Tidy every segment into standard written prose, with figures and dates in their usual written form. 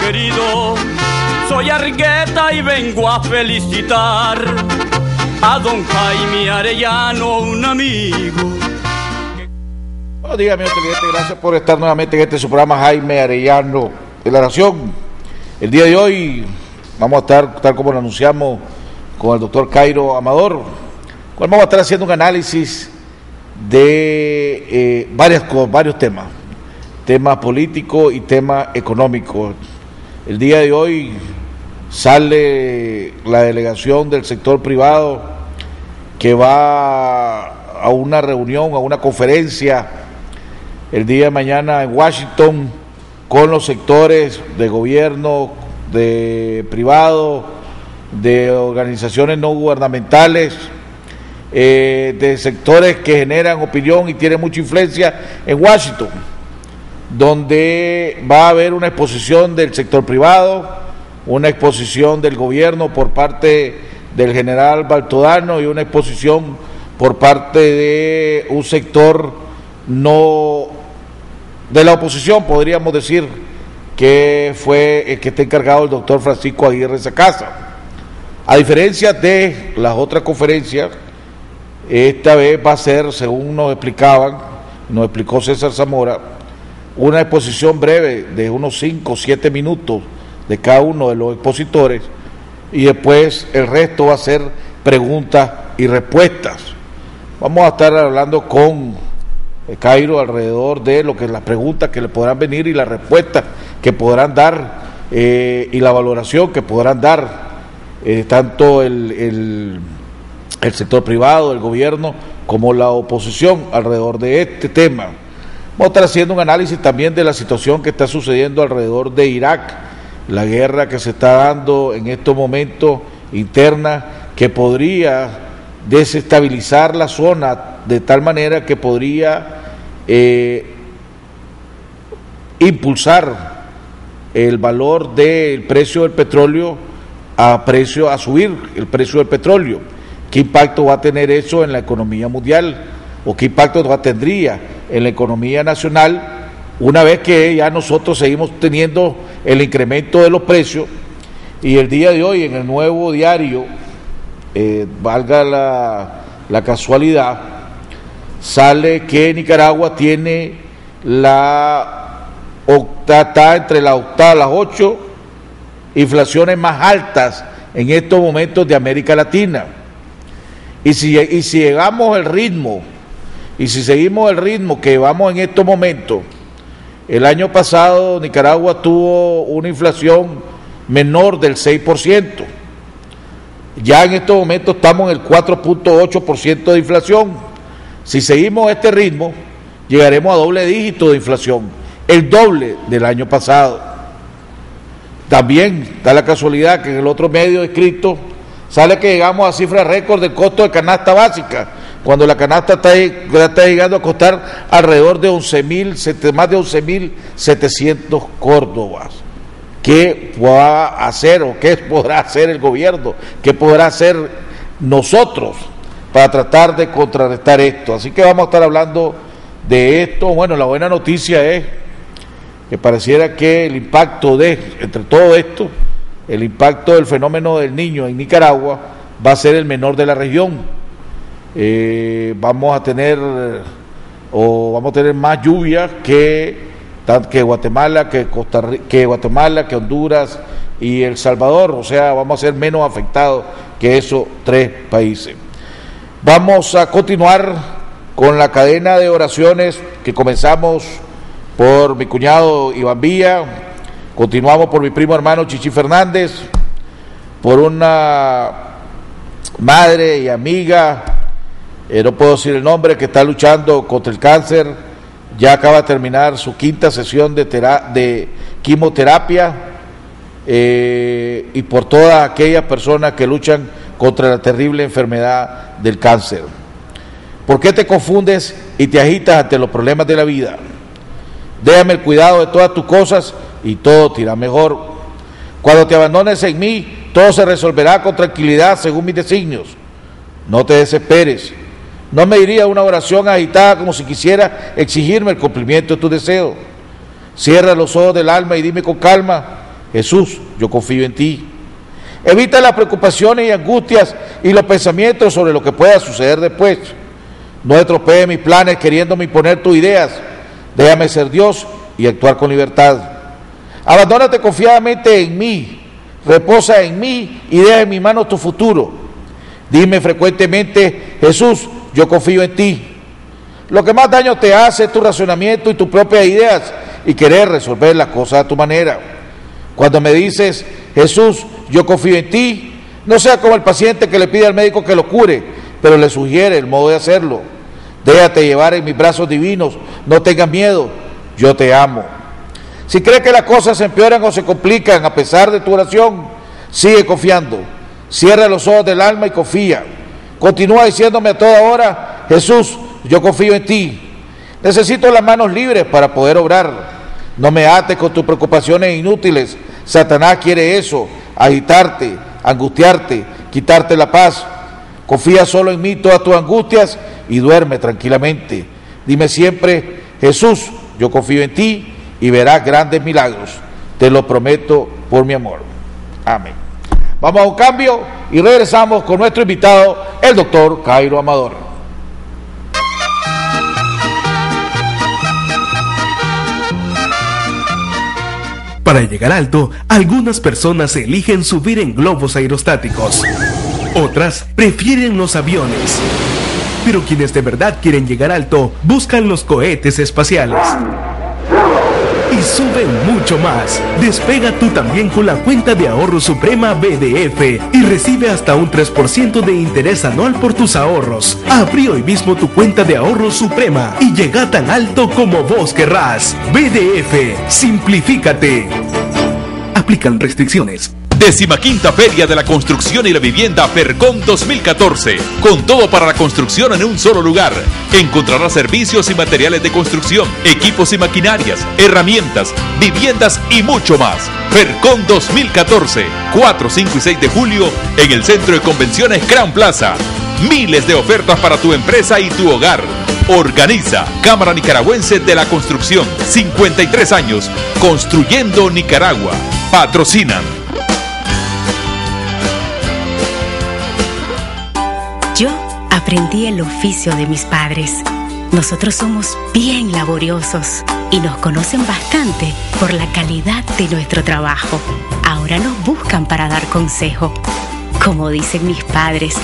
querido, soy Arrigueta y vengo a felicitar a don Jaime Arellano, un amigo. Buenos días, amigo televidente, gracias por estar nuevamente en este su programa Jaime Arellano de la Nación. El día de hoy vamos a estar, tal como lo anunciamos, con el doctor Cairo Amador, cual vamos a estar haciendo un análisis de varios temas políticos y temas económicos. El día de hoy sale la delegación del sector privado que va a una reunión, a una conferencia el día de mañana en Washington con los sectores de gobierno, de privado, de organizaciones no gubernamentales, de sectores que generan opinión y tienen mucha influencia en Washington, donde va a haber una exposición del sector privado, una exposición del gobierno por parte del general Baltodano y una exposición por parte de un sector no de la oposición, podríamos decir, que fue el que está encargado el doctor Francisco Aguirre Sacasa. A diferencia de las otras conferencias, esta vez va a ser, según nos explicó César Zamora, una exposición breve de unos 5 o 7 minutos de cada uno de los expositores, y después el resto va a ser preguntas y respuestas. Vamos a estar hablando con Cairo alrededor de lo que las preguntas que le podrán venir y las respuestas que podrán dar y la valoración que podrán dar tanto el sector privado, el gobierno, como la oposición alrededor de este tema. Vamos a estar haciendo un análisis también de la situación que está sucediendo alrededor de Irak, la guerra que se está dando en estos momentos interna, que podría desestabilizar la zona de tal manera que podría impulsar el valor del precio del petróleo a subir el precio del petróleo. ¿Qué impacto va a tener eso en la economía mundial? ¿O qué impacto tendría en la economía nacional una vez que ya nosotros seguimos teniendo el incremento de los precios? Y el día de hoy en el Nuevo Diario, valga la casualidad, sale que Nicaragua tiene está entre las 8 inflaciones más altas en estos momentos de América Latina. Y si seguimos el ritmo que vamos en estos momentos, el año pasado Nicaragua tuvo una inflación menor del 6%. Ya en estos momentos estamos en el 4.8% de inflación. Si seguimos este ritmo, llegaremos a doble dígito de inflación, el doble del año pasado. También da la casualidad que en el otro medio escrito sale que llegamos a cifras récord del costo de canasta básica, cuando la canasta está llegando a costar alrededor de más de 11.700 córdobas. ¿Qué va a hacer o qué podrá hacer el gobierno? ¿Qué podrá hacer nosotros para tratar de contrarrestar esto? Así que vamos a estar hablando de esto. Bueno, la buena noticia es que pareciera que el impacto entre todo esto, el impacto del fenómeno del Niño en Nicaragua va a ser el menor de la región. Vamos a tener más lluvia que Guatemala, que Honduras y El Salvador, o sea, vamos a ser menos afectados que esos 3 países. Vamos a continuar con la cadena de oraciones que comenzamos por mi cuñado Iván Villa, continuamos por mi primo hermano Chichi Fernández, por una madre y amiga, no puedo decir el nombre, que está luchando contra el cáncer, ya acaba de terminar su 5ª sesión de quimioterapia, y por todas aquellas personas que luchan contra la terrible enfermedad del cáncer. ¿Por qué te confundes y te agitas ante los problemas de la vida? Déjame el cuidado de todas tus cosas y todo te irá mejor. Cuando te abandones en mí, todo se resolverá con tranquilidad según mis designios. No te desesperes. No me diría una oración agitada como si quisiera exigirme el cumplimiento de tus deseos. Cierra los ojos del alma y dime con calma Jesús, yo confío en ti. Evita las preocupaciones y angustias y los pensamientos sobre lo que pueda suceder después. No estropee mis planes queriéndome imponer tus ideas. Déjame ser Dios y actuar con libertad. Abandónate confiadamente en mí, reposa en mí y deja en mis manos tu futuro. Dime frecuentemente, Jesús, yo confío en ti. Lo que más daño te hace es tu razonamiento y tus propias ideas y querer resolver las cosas a tu manera. Cuando me dices, Jesús, yo confío en ti, no sea como el paciente que le pide al médico que lo cure, pero le sugiere el modo de hacerlo. Déjate llevar en mis brazos divinos, no tengas miedo, yo te amo. Si crees que las cosas se empeoran o se complican a pesar de tu oración, sigue confiando. Cierra los ojos del alma y confía. Continúa diciéndome a toda hora, Jesús, yo confío en ti. Necesito las manos libres para poder obrar. No me ates con tus preocupaciones inútiles. Satanás quiere eso, agitarte, angustiarte, quitarte la paz. Confía solo en mí todas tus angustias y duerme tranquilamente. Dime siempre, Jesús, yo confío en ti y verás grandes milagros. Te lo prometo por mi amor. Amén. Vamos a un cambio y regresamos con nuestro invitado, el doctor Cairo Amador. Para llegar alto, algunas personas eligen subir en globos aerostáticos. Otras prefieren los aviones. Pero quienes de verdad quieren llegar alto, buscan los cohetes espaciales. Y suben mucho más. Despega tú también con la cuenta de ahorro Suprema BDF y recibe hasta un 3% de interés anual por tus ahorros. Abrí hoy mismo tu cuenta de ahorro Suprema y llega tan alto como vos querrás. BDF, simplifícate. Aplican restricciones. 15ª Feria de la Construcción y la Vivienda FERCON 2014. Con todo para la construcción en un solo lugar. Encontrarás servicios y materiales de construcción, equipos y maquinarias, herramientas, viviendas y mucho más. FERCON 2014, 4, 5 y 6 de julio en el Centro de Convenciones Gran Plaza. Miles de ofertas para tu empresa y tu hogar. Organiza Cámara Nicaragüense de la Construcción. 53 años. Construyendo Nicaragua. Patrocinan. Yo aprendí el oficio de mis padres. Nosotros somos bien laboriosos y nos conocen bastante por la calidad de nuestro trabajo. Ahora nos buscan para dar consejo. Como dicen mis padres,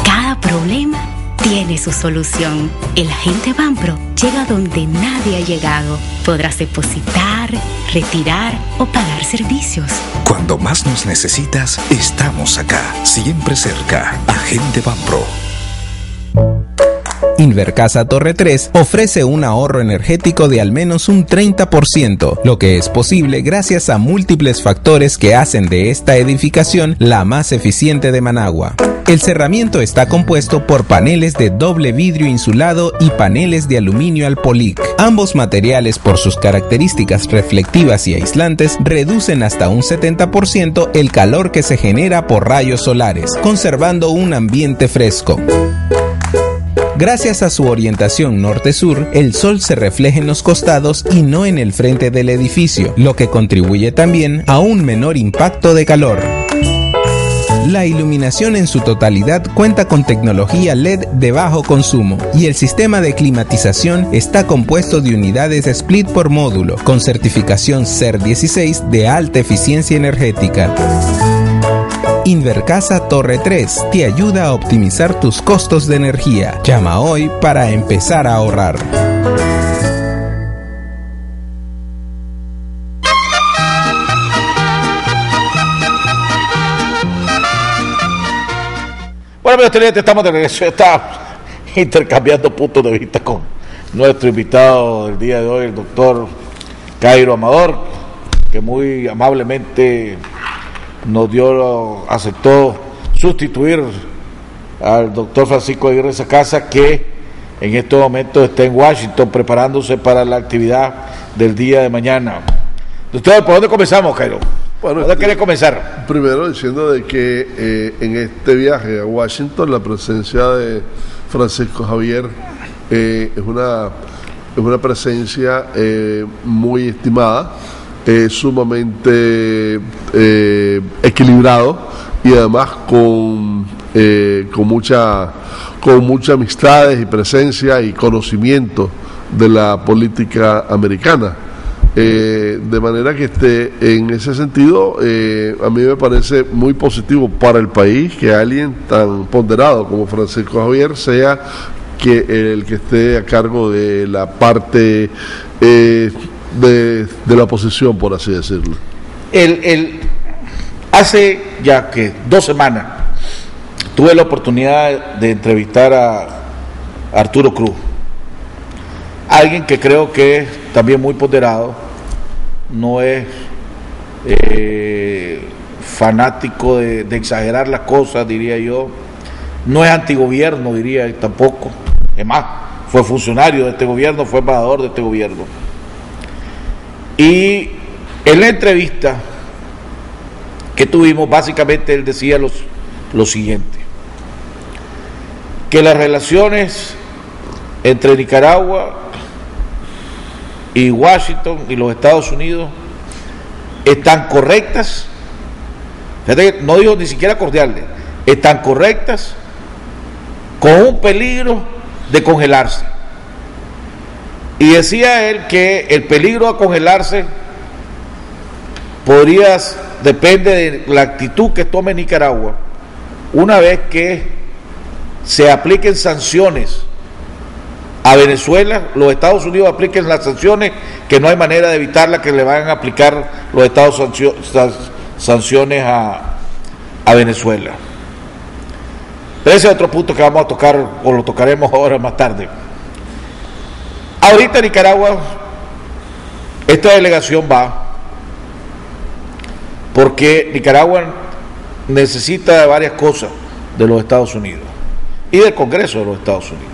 cada problema tiene su solución. El agente Banpro llega donde nadie ha llegado. Podrás depositar, retirar o pagar servicios. Cuando más nos necesitas, estamos acá, siempre cerca. Agente Banpro. Invercasa Torre 3 ofrece un ahorro energético de al menos un 30%, lo que es posible gracias a múltiples factores que hacen de esta edificación la más eficiente de Managua. El cerramiento está compuesto por paneles de doble vidrio insulado y paneles de aluminio Alpolic. Ambos materiales, por sus características reflectivas y aislantes, reducen hasta un 70% el calor que se genera por rayos solares, conservando un ambiente fresco. Gracias a su orientación norte-sur, el sol se refleja en los costados y no en el frente del edificio, lo que contribuye también a un menor impacto de calor. La iluminación en su totalidad cuenta con tecnología LED de bajo consumo y el sistema de climatización está compuesto de unidades split por módulo, con certificación CER 16 de alta eficiencia energética. Invercasa Torre 3 te ayuda a optimizar tus costos de energía. Llama hoy para empezar a ahorrar. Bueno, amigos televidentes, estamos de regreso. Estamos intercambiando puntos de vista con nuestro invitado del día de hoy, el doctor Cairo Amador, que muy amablemente aceptó sustituir al doctor Francisco Aguirre Sacasa, que en estos momentos está en Washington preparándose para la actividad del día de mañana. Doctor, ¿por dónde comenzamos, Cairo? Bueno, ¿Dónde quiere comenzar? Primero diciendo de que en este viaje a Washington la presencia de Francisco Javier es una presencia muy estimada. sumamente equilibrado y además con muchas amistades y presencia y conocimiento de la política americana. De manera que en ese sentido a mí me parece muy positivo para el país que alguien tan ponderado como Francisco Javier sea el que esté a cargo de la parte de la oposición, por así decirlo. Hace ya que 2 semanas tuve la oportunidad de entrevistar a Arturo Cruz, alguien que creo que es también muy ponderado, no es fanático de exagerar las cosas, diría yo, no es antigobierno, diría tampoco, es más, fue funcionario de este gobierno, fue embajador de este gobierno. Y en la entrevista que tuvimos, básicamente él decía lo siguiente, que las relaciones entre Nicaragua y Washington y los Estados Unidos están correctas, no digo ni siquiera cordiales, están correctas, con un peligro de congelarse. Y decía él que el peligro de congelarse depende de la actitud que tome Nicaragua una vez que se apliquen sanciones a Venezuela, los Estados Unidos apliquen las sanciones, que no hay manera de evitarla, que le van a aplicar los Estados sanciones a Venezuela. Pero ese es otro punto que vamos a tocar, o lo tocaremos ahora más tarde. Ahorita Nicaragua, esta delegación va porque Nicaragua necesita de varias cosas de los Estados Unidos y del Congreso de los Estados Unidos,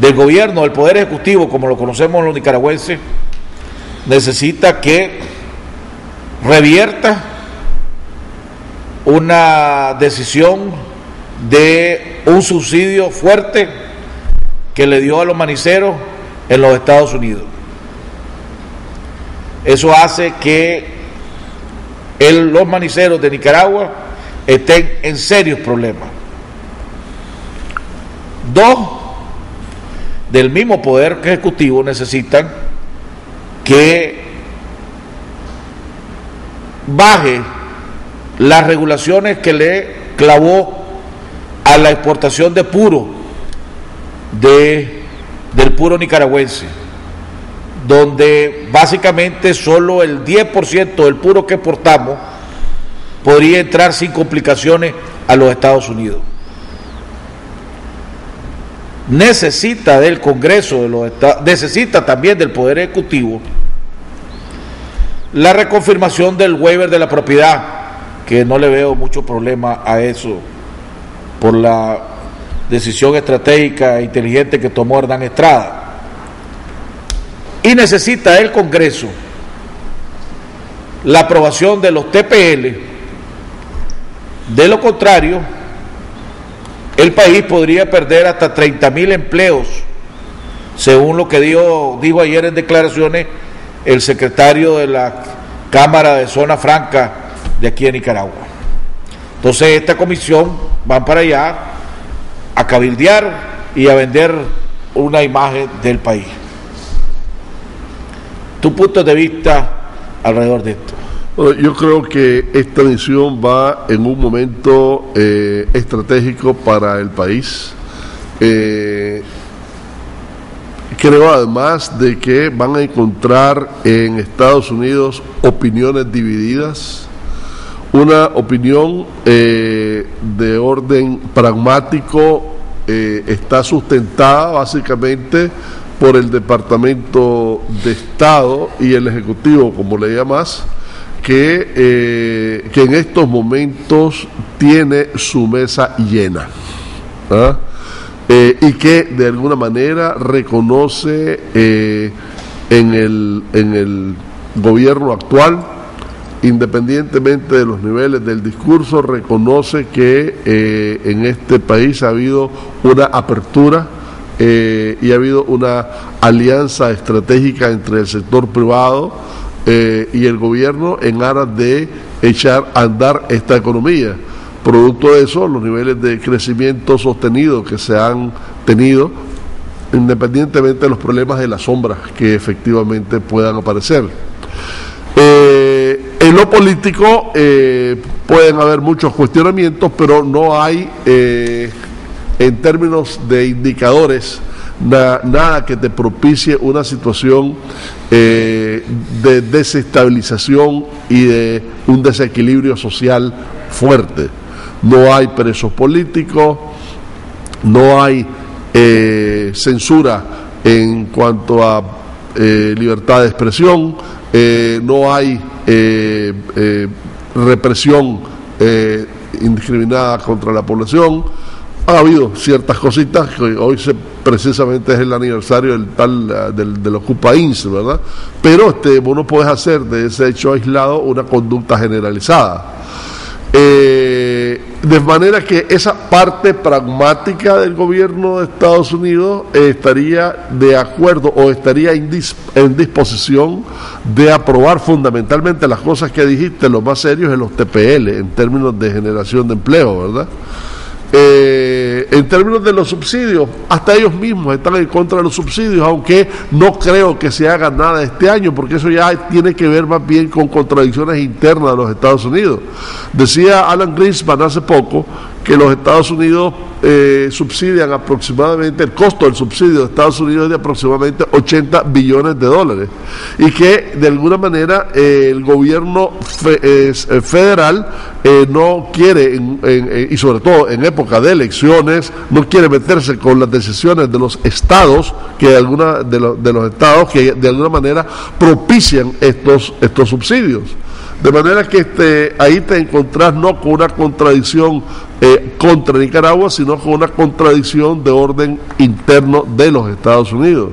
del gobierno, del poder ejecutivo, como lo conocemos los nicaragüenses. Necesita que revierta una decisión de un subsidio fuerte que le dio a los maniceros en los Estados Unidos. Eso hace que los maniceros de Nicaragua estén en serios problemas. 2, del mismo poder ejecutivo necesitan que baje las regulaciones que le clavó a la exportación de puro del puro nicaragüense, donde básicamente solo el 10% del puro que exportamos podría entrar sin complicaciones a los Estados Unidos. Necesita del Congreso de los Estados, necesita también del Poder Ejecutivo la reconfirmación del waiver de la propiedad, que no le veo mucho problema a eso por la decisión estratégica e inteligente que tomó Hernán Estrada. Y necesita el Congreso la aprobación de los TPL. De lo contrario, el país podría perder hasta 30,000 empleos, según lo que dijo ayer en declaraciones el secretario de la Cámara de Zona Franca de aquí de Nicaragua. Entonces esta comisión van para allá a cabildear y a vender una imagen del país. ¿Tu punto de vista alrededor de esto? Bueno, yo creo que esta misión va en un momento estratégico para el país. Creo además de que van a encontrar en Estados Unidos opiniones divididas. Una opinión de orden pragmático está sustentada básicamente por el Departamento de Estado y el Ejecutivo, como le llamas, que en estos momentos tiene su mesa llena, ¿ah? Y que de alguna manera reconoce en el gobierno actual, independientemente de los niveles del discurso, reconoce que en este país ha habido una apertura y ha habido una alianza estratégica entre el sector privado y el gobierno en aras de echar a andar esta economía. Producto de eso, los niveles de crecimiento sostenido que se han tenido, independientemente de los problemas de las sombras que efectivamente puedan aparecer. En lo político pueden haber muchos cuestionamientos, pero no hay, en términos de indicadores, nada que te propicie una situación de desestabilización y de un desequilibrio social fuerte. No hay presos políticos, no hay censura en cuanto a libertad de expresión, no hay represión indiscriminada contra la población. Ha habido ciertas cositas, que hoy precisamente es el aniversario del Ocupa Inc., ¿verdad? Pero vos no podés hacer de ese hecho aislado una conducta generalizada. De manera que esa parte pragmática del gobierno de Estados Unidos estaría de acuerdo o estaría en disposición de aprobar fundamentalmente las cosas que dijiste, lo más serios en los TPL, en términos de generación de empleo, ¿verdad? En términos de los subsidios, hasta ellos mismos están en contra de los subsidios, aunque no creo que se haga nada este año, porque eso ya tiene que ver más bien con contradicciones internas de los Estados Unidos. Decía Alan Greenspan hace poco que los Estados Unidos subsidian aproximadamente, el costo del subsidio de Estados Unidos es de aproximadamente $80 billones, y que de alguna manera el gobierno federal no quiere, y sobre todo en época de elecciones, no quiere meterse con las decisiones de los estados, que de los estados que de alguna manera propician estos subsidios. De manera que ahí te encontrás no con una contradicción contra Nicaragua, sino con una contradicción de orden interno de los Estados Unidos.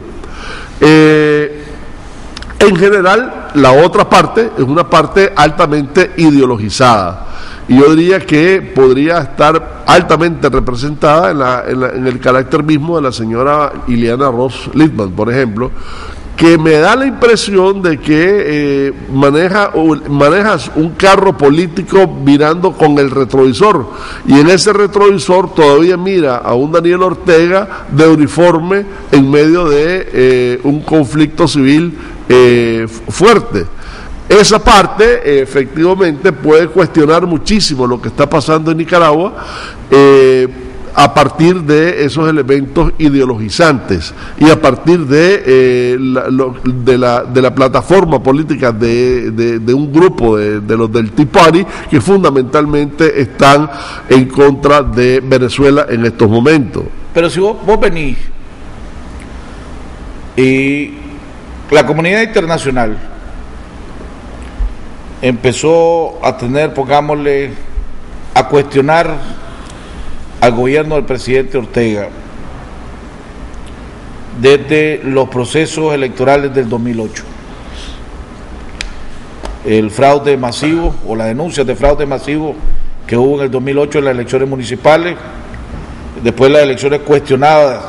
En general, la otra parte es una parte altamente ideologizada, y yo diría que podría estar altamente representada en el carácter mismo de la señora Ileana Ros-Littman, por ejemplo, que me da la impresión de que manejas un carro político mirando con el retrovisor, y en ese retrovisor todavía mira a un Daniel Ortega de uniforme en medio de un conflicto civil fuerte. Esa parte efectivamente puede cuestionar muchísimo lo que está pasando en Nicaragua, a partir de esos elementos ideologizantes y a partir de la plataforma política de un grupo de los del Tea Party, que fundamentalmente están en contra de Venezuela en estos momentos. Pero si vos venís y la comunidad internacional empezó a tener, pongámosle, a cuestionar al gobierno del presidente Ortega desde los procesos electorales del 2008. El fraude masivo o la denuncia de fraude masivo que hubo en el 2008 en las elecciones municipales, después las elecciones cuestionadas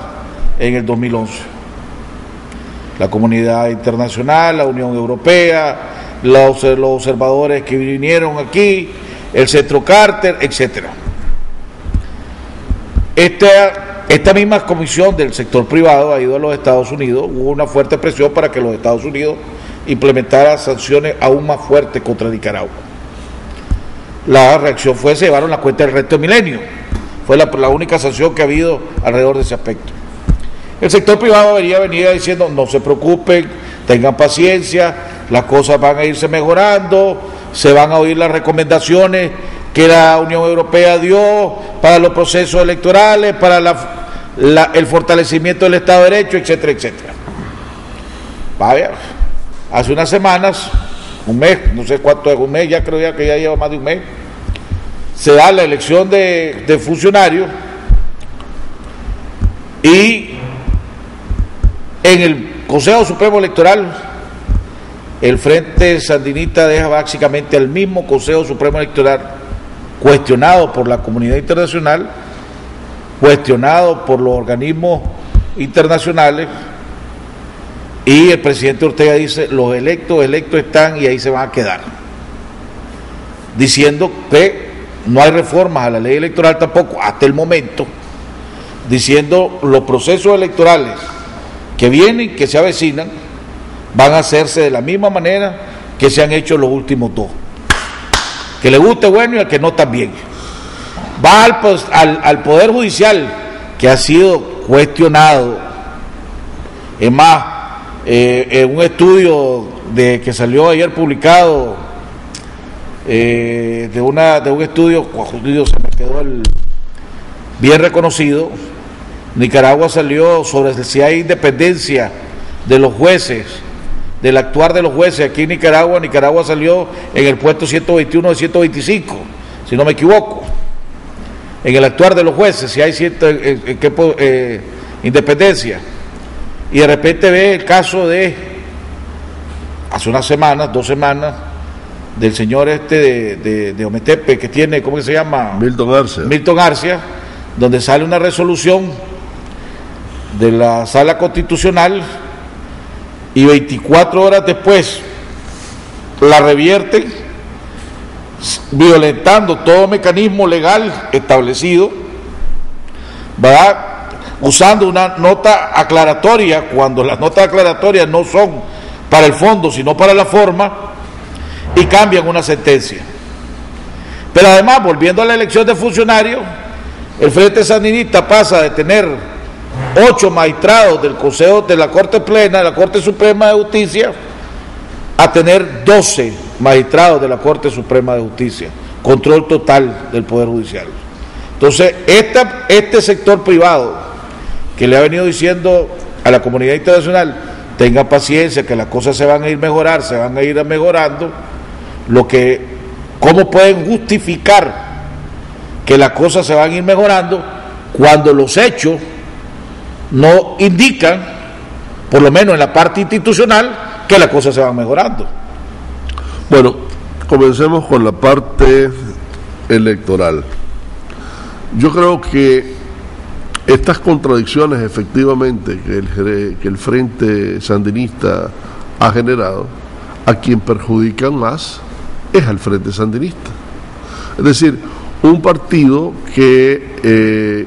en el 2011. La comunidad internacional, la Unión Europea, los observadores que vinieron aquí, el Centro Carter, etcétera. Esta misma comisión del sector privado ha ido a los Estados Unidos. Hubo una fuerte presión para que los Estados Unidos implementara sanciones aún más fuertes contra Nicaragua. La reacción fue: se llevaron la cuenta del resto de milenio. Fue la única sanción que ha habido alrededor de ese aspecto. El sector privado venía diciendo: no se preocupen, tengan paciencia, las cosas van a irse mejorando, se van a oír las recomendaciones que la Unión Europea dio para los procesos electorales, para el fortalecimiento del Estado de Derecho, etcétera, etcétera. Vaya, hace unas semanas, un mes, no sé cuánto es, un mes, ya creo que ya lleva más de un mes, se da la elección de funcionarios, y en el Consejo Supremo Electoral el Frente Sandinista deja básicamente al mismo Consejo Supremo Electoral cuestionado por la comunidad internacional, cuestionado por los organismos internacionales, y el presidente Ortega dice, los electos están y ahí se van a quedar, diciendo que no hay reformas a la ley electoral tampoco hasta el momento, diciendo los procesos electorales que vienen, que se avecinan, van a hacerse de la misma manera que se han hecho los últimos dos, que le guste bueno y al que no también. Va al Poder Judicial, que ha sido cuestionado. Es más, en un estudio que salió ayer publicado, de un estudio se me quedó bien reconocido, Nicaragua salió sobre si hay independencia de los jueces, del actuar de los jueces. Aquí en Nicaragua salió en el puesto 121 de 125, si no me equivoco, en el actuar de los jueces, si hay independencia. Y de repente ve el caso de hace unas semanas, 2 semanas, del señor de Ometepe, que tiene, ¿cómo que se llama? Milton Arcia, donde sale una resolución de la Sala Constitucional y 24 horas después la revierten, violentando todo mecanismo legal establecido, ¿verdad?, usando una nota aclaratoria, cuando las notas aclaratorias no son para el fondo sino para la forma, y cambian una sentencia. Pero además, volviendo a la elección de funcionarios, el Frente Sandinista pasa de tener 8 magistrados del Consejo de la Corte Plena, de la Corte Suprema de Justicia, a tener 12 magistrados de la Corte Suprema de Justicia, control total del Poder Judicial. Entonces, este sector privado que le ha venido diciendo a la comunidad internacional, tenga paciencia, que las cosas se van a ir mejorando, ¿cómo pueden justificar que las cosas se van a ir mejorando cuando los hechos no indican, por lo menos en la parte institucional, que las cosas se van mejorando? Bueno, comencemos con la parte electoral. Yo creo que estas contradicciones, efectivamente, que el Frente Sandinista ha generado, a quien perjudican más es al Frente Sandinista. Es decir, un partido que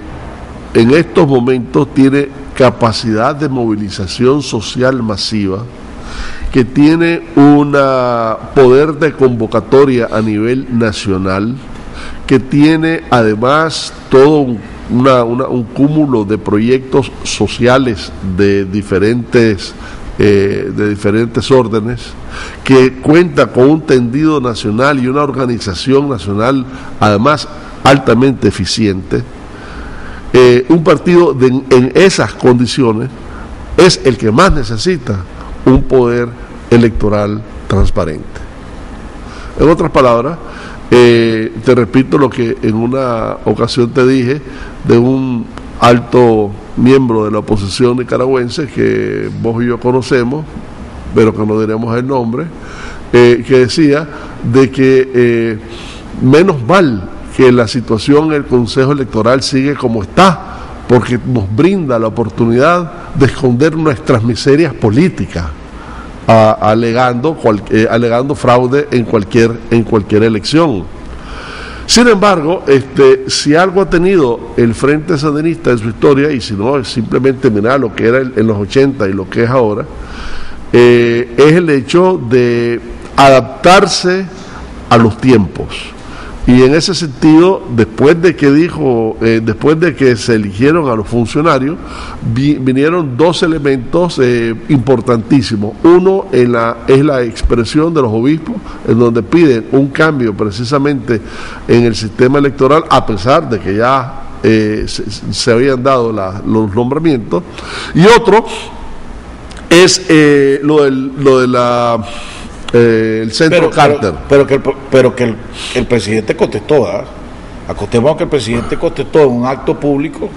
en estos momentos tiene capacidad de movilización social masiva, que tiene un poder de convocatoria a nivel nacional, que tiene además todo un cúmulo de proyectos sociales de diferentes órdenes, que cuenta con un tendido nacional y una organización nacional además altamente eficiente. Un partido en esas condiciones es el que más necesita un poder electoral transparente. En otras palabras, te repito lo que en una ocasión te dije de un alto miembro de la oposición nicaragüense que vos y yo conocemos, pero que no diremos el nombre, que decía de que menos mal que la situación en el Consejo Electoral sigue como está, porque nos brinda la oportunidad de esconder nuestras miserias políticas, alegando fraude en cualquier elección. Sin embargo, si algo ha tenido el Frente Sandinista en su historia, y si no es simplemente mirar lo que era en los 80 y lo que es ahora, es el hecho de adaptarse a los tiempos. Y en ese sentido, después de que se eligieron a los funcionarios, vinieron 2 elementos importantísimos. Uno es la expresión de los obispos, en donde piden un cambio precisamente en el sistema electoral, a pesar de que ya se habían dado los nombramientos. Y otro es lo de el centro Carter. Pero que el presidente contestó, ¿verdad? Acostemos que el presidente contestó en un acto público,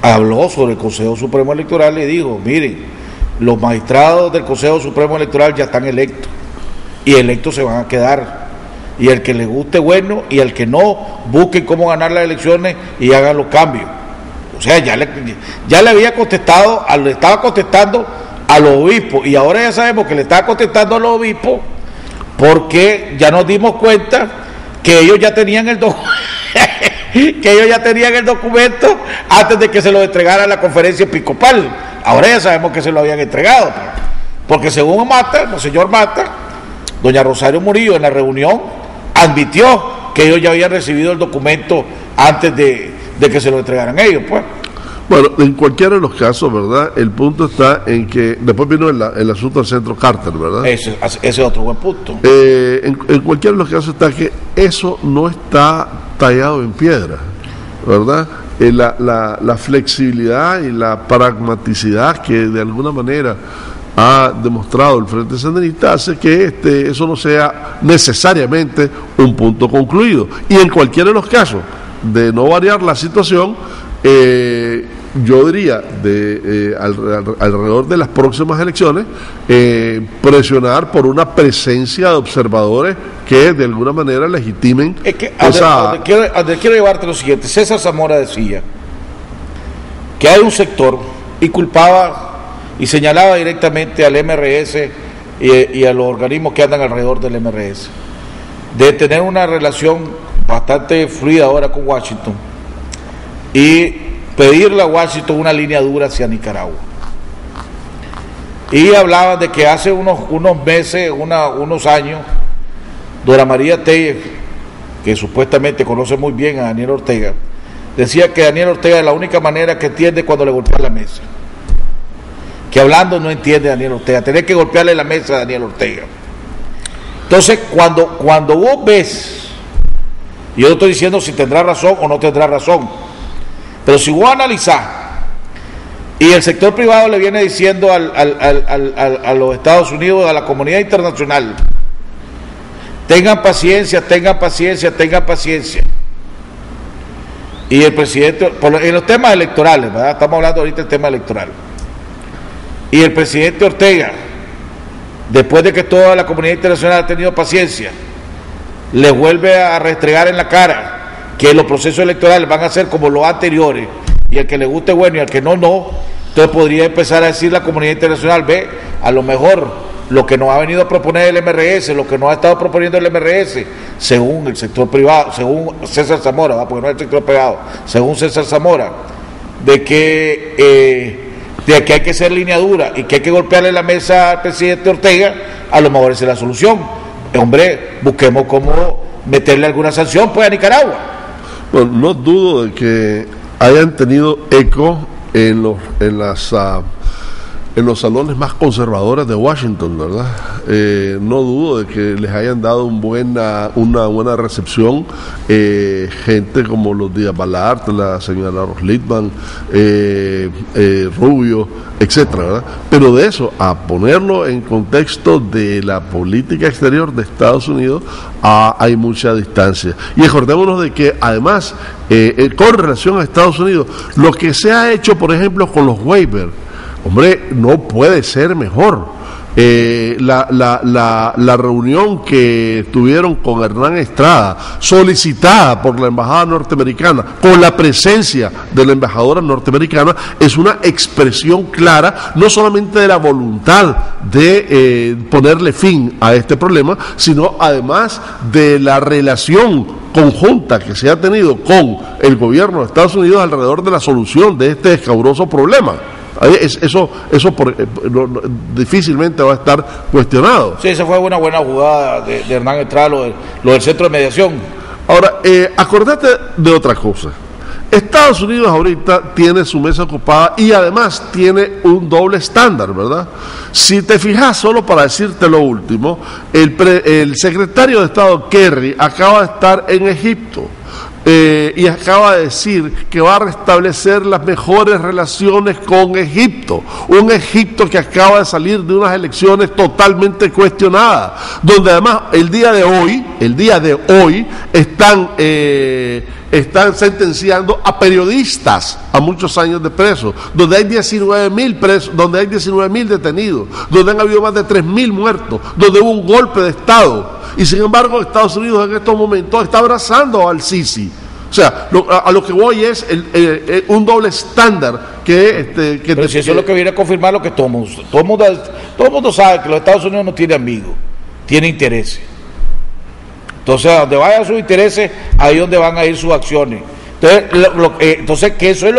habló sobre el Consejo Supremo Electoral y dijo, miren, los magistrados del Consejo Supremo Electoral ya están electos, y electos se van a quedar, y el que le guste bueno, y el que no, busquen cómo ganar las elecciones y hagan los cambios. O sea, ya le había contestado, le estaba contestando a los obispos, y ahora ya sabemos que le está contestando a los obispos porque ya nos dimos cuenta que ellos ya tenían el documento antes de que se lo entregara a la conferencia episcopal. Ahora ya sabemos que se lo habían entregado, porque según el señor Mata, doña Rosario Murillo en la reunión admitió que ellos ya habían recibido el documento antes de que se lo entregaran ellos, pues. Bueno, en cualquiera de los casos, ¿verdad? El punto está en que después vino el asunto del centro Carter, ¿verdad? Ese es otro buen punto. En cualquiera de los casos está que eso no está tallado en piedra, ¿verdad? La flexibilidad y la pragmaticidad que de alguna manera ha demostrado el Frente Sandinista hace que eso no sea necesariamente un punto concluido. Y en cualquiera de los casos, de no variar la situación, yo diría alrededor de las próximas elecciones presionar por una presencia de observadores que de alguna manera legitimen donde quiero llevarte lo siguiente. César Zamora decía que hay un sector y culpaba y señalaba directamente al MRS y a los organismos que andan alrededor del MRS de tener una relación bastante fluida ahora con Washington y pedirle a Washington una línea dura hacia Nicaragua. Y hablaban de que hace unos meses, unos años, Dora María Telles, que supuestamente conoce muy bien a Daniel Ortega, decía que Daniel Ortega es la única manera que entiende cuando le golpea la mesa. Que hablando no entiende a Daniel Ortega, tenés que golpearle la mesa a Daniel Ortega. Entonces, cuando vos ves, y yo no estoy diciendo si tendrá razón o no tendrá razón, pero si vos analizás, y el sector privado le viene diciendo a los Estados Unidos, a la comunidad internacional, tengan paciencia, y el presidente, en los temas electorales, ¿verdad? Estamos hablando ahorita del tema electoral, y el presidente Ortega, después de que toda la comunidad internacional ha tenido paciencia, le vuelve a restregar en la cara que los procesos electorales van a ser como los anteriores, y al que le guste bueno y al que no, entonces podría empezar a decir la comunidad internacional, ve, a lo mejor lo que nos ha venido a proponer el MRS, lo que nos ha estado proponiendo el MRS, según el sector privado, según César Zamora, porque no es el sector privado, según César Zamora, de que hay que hacer línea dura y que hay que golpearle la mesa al presidente Ortega, a lo mejor esa es la solución. Hombre, busquemos cómo meterle alguna sanción pues a Nicaragua. Bueno, no dudo de que hayan tenido eco en los salones más conservadores de Washington, ¿verdad? No dudo de que les hayan dado una buena recepción gente como los Díaz Balart, la señora Ross Littman, Rubio, etcétera, ¿verdad? Pero de eso a ponerlo en contexto de la política exterior de Estados Unidos hay mucha distancia. Y acordémonos de que además con relación a Estados Unidos, lo que se ha hecho por ejemplo con los waivers, hombre, no puede ser mejor. La reunión que tuvieron con Hernán Estrada, solicitada por la embajada norteamericana, con la presencia de la embajadora norteamericana, es una expresión clara, no solamente de la voluntad de ponerle fin a este problema, sino además de la relación conjunta que se ha tenido con el gobierno de Estados Unidos alrededor de la solución de este escabroso problema. Eso difícilmente va a estar cuestionado. Sí, esa fue una buena jugada de Hernán Estrada, lo del centro de mediación. Ahora, acordate de otra cosa. Estados Unidos ahorita tiene su mesa ocupada y además tiene un doble estándar, ¿verdad? Si te fijas, solo para decirte lo último, el secretario de Estado Kerry acaba de estar en Egipto. Y acaba de decir que va a restablecer las mejores relaciones con Egipto, un Egipto que acaba de salir de unas elecciones totalmente cuestionadas, donde además el día de hoy están sentenciando a periodistas a muchos años de preso, donde hay 19.000 presos, donde hay 19.000 detenidos, donde han habido más de 3.000 muertos, donde hubo un golpe de Estado. Y sin embargo Estados Unidos en estos momentos está abrazando al Sisi. O sea, a lo que voy es un doble estándar que pero si eso es lo que viene a confirmar lo que todo el mundo sabe, que los Estados Unidos no tiene amigos, tiene intereses. Entonces, a donde vayan sus intereses, ahí es donde van a ir sus acciones. Entonces, que eso es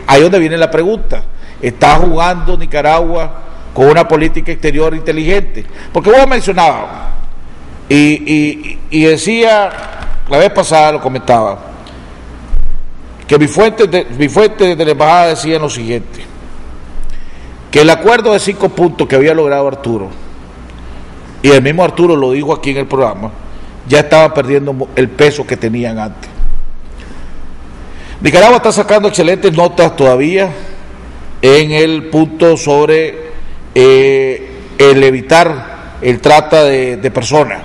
ahí es donde viene la pregunta. ¿Está jugando Nicaragua con una política exterior inteligente? Porque vos mencionabas, y decía, la vez pasada lo comentaba, que mi fuente de la embajada decía lo siguiente, que el acuerdo de 5 puntos que había logrado Arturo, y el mismo Arturo lo dijo aquí en el programa, ya estaba perdiendo el peso que tenían antes. Nicaragua está sacando excelentes notas todavía en el punto sobre el evitar el trata de personas.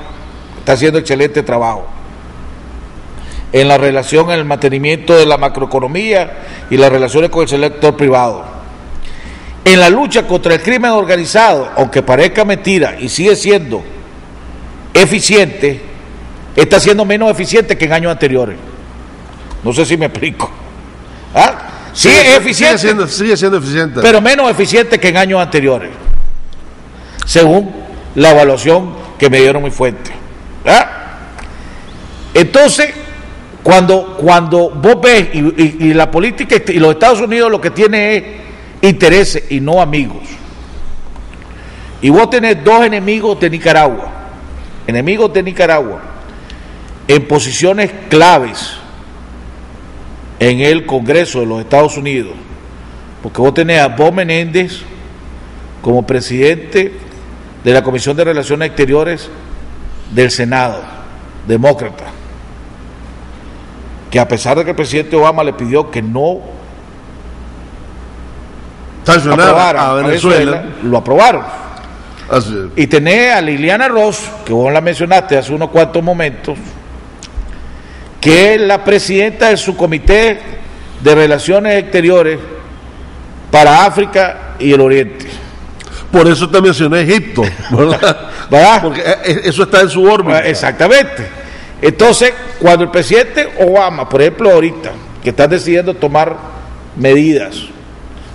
Está haciendo excelente trabajo en la relación, en el mantenimiento de la macroeconomía y las relaciones con el sector privado. En la lucha contra el crimen organizado, aunque parezca mentira y sigue siendo eficiente, está siendo menos eficiente que en años anteriores. No sé si me explico. Sí, es eficiente. Sigue siendo eficiente. Pero menos eficiente que en años anteriores, según la evaluación que me dieron mi fuente. Entonces, cuando vos ves, y la política y los Estados Unidos lo que tiene es intereses y no amigos. Y vos tenés 2 enemigos de Nicaragua en posiciones claves en el Congreso de los Estados Unidos, porque vos tenés a Bob Menéndez como presidente de la Comisión de Relaciones Exteriores del Senado, demócrata, que a pesar de que el presidente Obama le pidió que no sancionara a Venezuela, lo aprobaron. Y tenés a Liliana Ross, que vos la mencionaste hace unos cuantos momentos, que es la presidenta del subcomité de Relaciones Exteriores para África y el Oriente. Por eso te mencioné Egipto, ¿verdad? Porque eso está en su órbita. Exactamente. Entonces, cuando el presidente Obama, por ejemplo ahorita, que está decidiendo tomar medidas,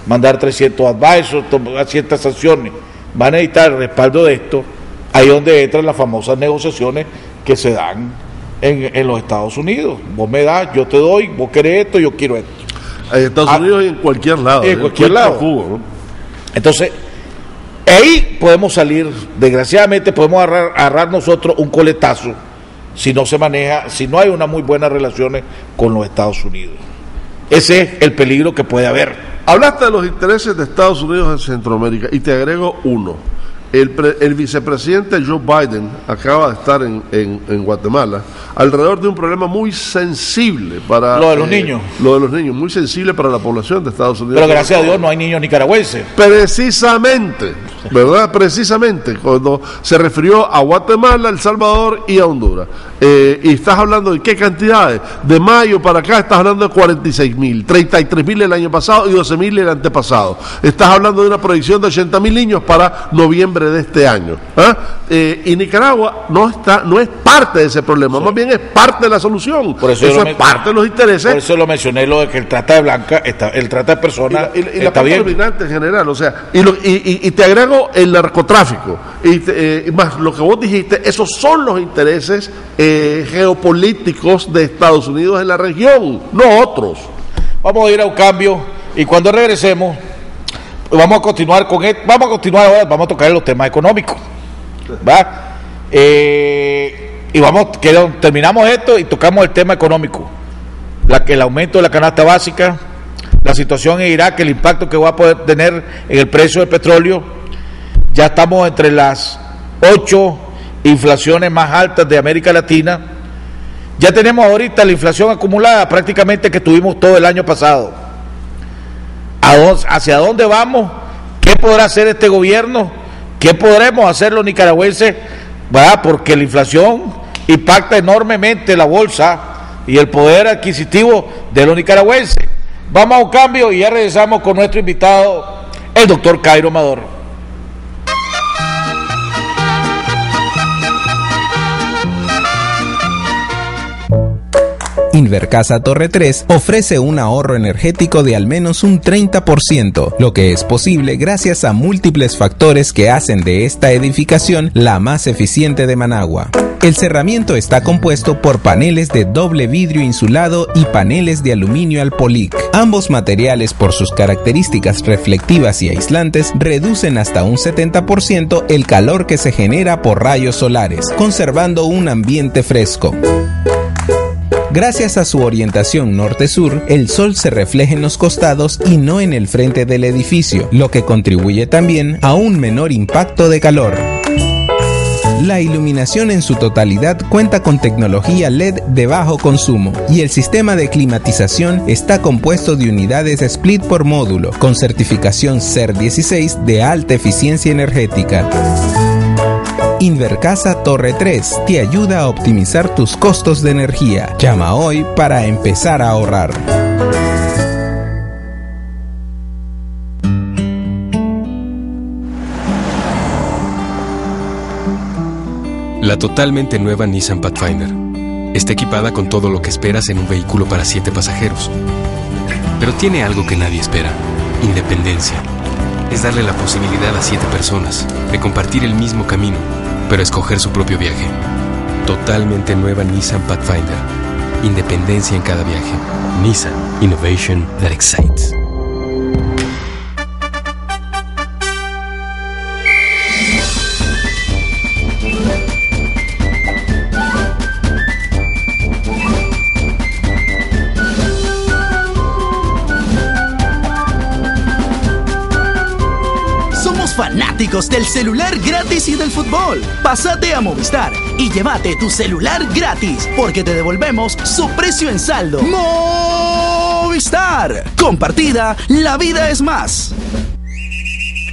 mandar 300 advisors, tomar ciertas sanciones, van a necesitar el respaldo de esto, ahí es donde entran las famosas negociaciones que se dan en los Estados Unidos. Vos me das, yo te doy, vos querés esto, yo quiero esto. En Estados Unidos y en cualquier lado. En cualquier lado. Cuba, ¿no? Entonces, ahí podemos salir, desgraciadamente podemos agarrar nosotros un coletazo si no se maneja, si no hay unas muy buenas relaciones con los Estados Unidos. Ese es el peligro que puede haber. Hablaste de los intereses de Estados Unidos en Centroamérica y te agrego uno. El vicepresidente Joe Biden acaba de estar en Guatemala alrededor de un problema muy sensible para... Lo de los niños. Lo de los niños, muy sensible para la población de Estados Unidos. Pero gracias a Dios no hay niños nicaragüenses. Precisamente, ¿verdad? Precisamente, cuando se refirió a Guatemala, El Salvador y a Honduras. Y estás hablando de qué cantidades. De mayo para acá estás hablando de 46.000, 33.000 el año pasado y 12.000 el antepasado. Estás hablando de una proyección de 80.000 niños para noviembre de este año. Y Nicaragua no es parte de ese problema, sí. Más bien es parte de la solución. Por eso es parte de los intereses. Por eso lo mencioné, lo de que el trata de blanca, el trata de personas y está la parte bien. dominante en general, o sea, y te agrego el narcotráfico, y más lo que vos dijiste, esos son los intereses geopolíticos de Estados Unidos en la región, no otros. Vamos a ir a un cambio y cuando regresemos vamos a continuar con esto, ahora, vamos a tocar los temas económicos, ¿va? Y terminamos esto y tocamos el tema económico, el aumento de la canasta básica, la situación en Irak, el impacto que va a poder tener en el precio del petróleo. Ya estamos entre las 8 inflaciones más altas de América Latina. Ya tenemos ahorita la inflación acumulada prácticamente que tuvimos todo el año pasado. ¿Hacia dónde vamos? ¿Qué podrá hacer este gobierno? ¿Qué podremos hacer los nicaragüenses? ¿Verdad? Porque la inflación impacta enormemente la bolsa y el poder adquisitivo de los nicaragüenses. Vamos a un cambio y ya regresamos con nuestro invitado, el doctor Cairo Amador. Invercasa Torre 3 ofrece un ahorro energético de al menos un 30%, lo que es posible gracias a múltiples factores que hacen de esta edificación la más eficiente de Managua. El cerramiento está compuesto por paneles de doble vidrio insulado y paneles de aluminio Alpolic. Ambos materiales, por sus características reflectivas y aislantes, reducen hasta un 70% el calor que se genera por rayos solares, conservando un ambiente fresco. Gracias a su orientación norte-sur, el sol se refleja en los costados y no en el frente del edificio, lo que contribuye también a un menor impacto de calor. La iluminación en su totalidad cuenta con tecnología LED de bajo consumo y el sistema de climatización está compuesto de unidades split por módulo con certificación CER 16 de alta eficiencia energética. Invercasa Torre 3 te ayuda a optimizar tus costos de energía. Llama hoy para empezar a ahorrar. La totalmente nueva Nissan Pathfinder está equipada con todo lo que esperas en un vehículo para 7 pasajeros. Pero tiene algo que nadie espera: independencia. Es darle la posibilidad a 7 personas de compartir el mismo camino, pero escoger su propio viaje. Totalmente nueva Nissan Pathfinder. Independencia en cada viaje. Nissan. Innovation that excites. Fanáticos del celular gratis y del fútbol. Pásate a Movistar y llévate tu celular gratis, porque te devolvemos su precio en saldo. Movistar. Compartida, la vida es más.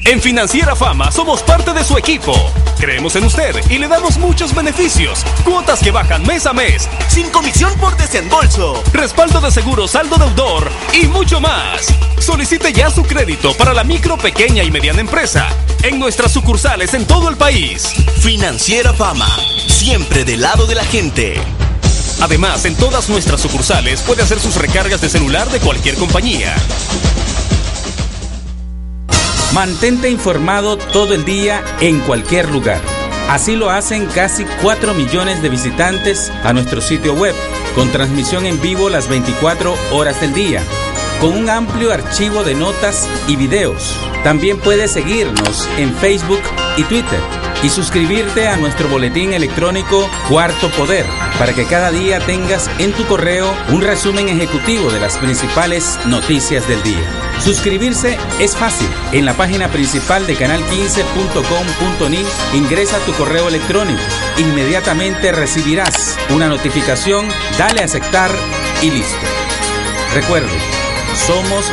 En Financiera Fama somos parte de su equipo. Creemos en usted y le damos muchos beneficios. Cuotas que bajan mes a mes, sin comisión por desembolso, respaldo de seguro, saldo deudor y mucho más. Solicite ya su crédito para la micro, pequeña y mediana empresa en nuestras sucursales en todo el país. Financiera Fama, siempre del lado de la gente. Además, en todas nuestras sucursales puede hacer sus recargas de celular de cualquier compañía. Mantente informado todo el día en cualquier lugar. Así lo hacen casi 4 millones de visitantes a nuestro sitio web, con transmisión en vivo las 24 horas del día, con un amplio archivo de notas y videos. También puedes seguirnos en Facebook y Twitter y suscribirte a nuestro boletín electrónico Cuarto Poder, para que cada día tengas en tu correo un resumen ejecutivo de las principales noticias del día. Suscribirse es fácil. En la página principal de canal15.com.ni ingresa tu correo electrónico. Inmediatamente recibirás una notificación, dale a aceptar y listo. Recuerde, somos